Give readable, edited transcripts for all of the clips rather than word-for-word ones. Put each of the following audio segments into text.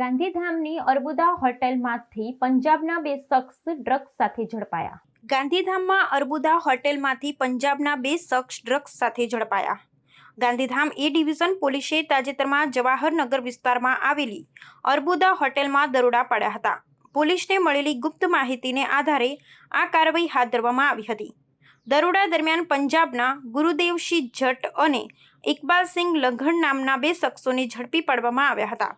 ગાંધીધામની અર્બુદા હોટેલમાંથી પંજાબના બે શખ્સ ડ્રગ્સ સાથે ઝડપાયા. ગાંધીધામમાં અર્બુદા હોટેલમાંથી પંજાબના બે શખ્સ ડ્રગ્સ સાથે ઝડપાયા. ગાંધીધામ એ ડિવિઝન પોલીસે તાજેતરમાં જવાહરનગર વિસ્તારમાં આવેલી અર્બુદા હોટેલમાં દરોડા પાડ્યા હતા. પોલીસને મળેલી ગુપ્ત માહિતીને આધારે આ કાર્યવાહી હાથ ધરવામાં આવી હતી. દરોડા દરમિયાન પંજાબના ગુરુદેવસિંહ જટ અને ઇકબાલસિંહ લંઘડ નામના બે શખ્સોને ઝડપી પાડવામાં આવ્યા હતા.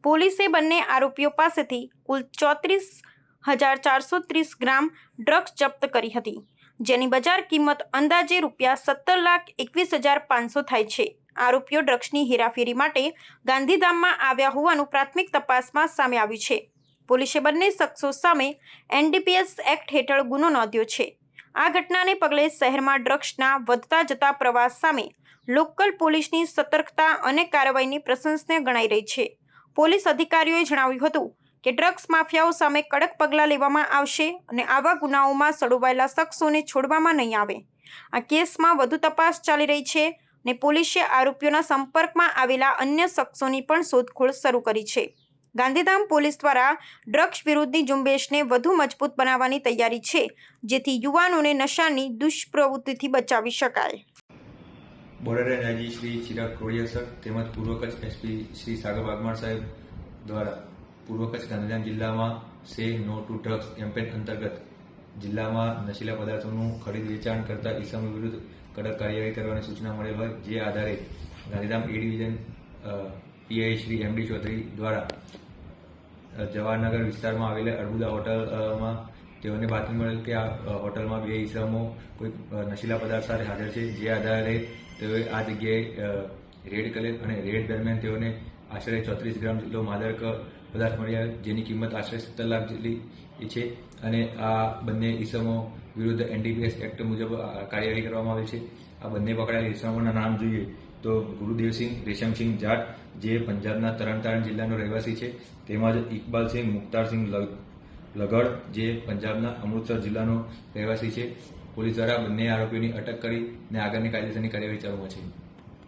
પોલીસે બંને આરોપીઓ પાસેથી કુલ 34,430 ગ્રામ ડ્રગ્સ જપ્ત કરી હતી, જેની બજાર કિંમત અંદાજે ₹17,21,500 થાય છે. આરોપીઓ ડ્રગ્સની હેરાફેરી માટે ગાંધીધામમાં આવ્યા હોવાનું પ્રાથમિક તપાસમાં સામે આવ્યું છે. પોલીસે બંને શખ્સો સામે NDPS એક્ટ હેઠળ ગુનો નોંધ્યો છે. આ ઘટનાને પગલે શહેરમાં ડ્રગ્સના વધતા જતા પ્રવાહ સામે લોકલ પોલીસની સતર્કતા અને કાર્યવાહીની પ્રશંસનીય ગણાઈ રહી છે. પોલીસ અધિકારીઓએ જણાવ્યું હતું કે ડ્રગ્સ માફિયાઓ સામે કડક પગલાં લેવામાં આવશે અને આવા ગુનાઓમાં સંડોવાયેલા શખ્સોને છોડવામાં નહીં આવે. આ કેસમાં વધુ તપાસ ચાલી રહી છે અને પોલીસે આરોપીઓના સંપર્કમાં આવેલા અન્ય શખ્સોની પણ શોધખોળ શરૂ કરી છે. ગાંધીધામ પોલીસ દ્વારા ડ્રગ્સ વિરુદ્ધની ઝુંબેશને વધુ મજબૂત બનાવવાની તૈયારી છે, જેથી યુવાનોને નશાની દુષ્પ્રવૃત્તિથી બચાવી શકાય. Border range IG Shri Chirag Kodiya sir તેમજ પૂર્વ કચ્છ એસપી શ્રી સાગર વાઘમાર સાહેબ દ્વારા પૂર્વ કચ્છ ગાંધીધામ જિલ્લામાં સે નો ટુ ડ્રગ્સ કેમ્પેન અંતર્ગત જિલ્લામાં નશીલા પદાર્થોનું ખરીદ વેચાણ કરતા ઇસમો વિરુદ્ધ કડક કાર્યવાહી કરવાની સૂચના મળેલ હોય, જે આધારે Gandhidham A division PI Shri MD Chaudhary દ્વારા જવાહરનગર વિસ્તારમાં આવેલા અર્બુદા હોટલમાં તેઓને બાતમી મળેલ કે આ હોટલમાં બે ઇસમો કોઈ નશીલા પદાર્થ સાથે હાજર છે, જે આધારે તેઓએ આ જગ્યાએ રેડ કરેલ અને રેડ દરમિયાન તેઓને આશરે 34 ગ્રામ જેટલો માદક પદાર્થ મળ્યા, જેની કિંમત આશરે 17 લાખ જેટલી છે અને આ બંને ઇસમો વિરુદ્ધ NDPS એક્ટ મુજબ કાર્યવાહી કરવામાં આવેલ છે. આ બંને પકડાયેલા ઇસમોના નામ જોઈએ તો ગુરુદેવસિંહ રેશમસિંહ જાટ, જે પંજાબના તરણતારણ જિલ્લાનો રહેવાસી છે, તેમજ ઇકબાલસિંહ મુખ્તારસિંહ લગડ, જે પંજાબના અમૃતસર જિલ્લાનો રહેવાસી છે. પોલીસ દ્વારા બંને આરોપીઓની અટક કરીને આગળની કાયદેસરની કાર્યવાહી ચાલુમાં છે.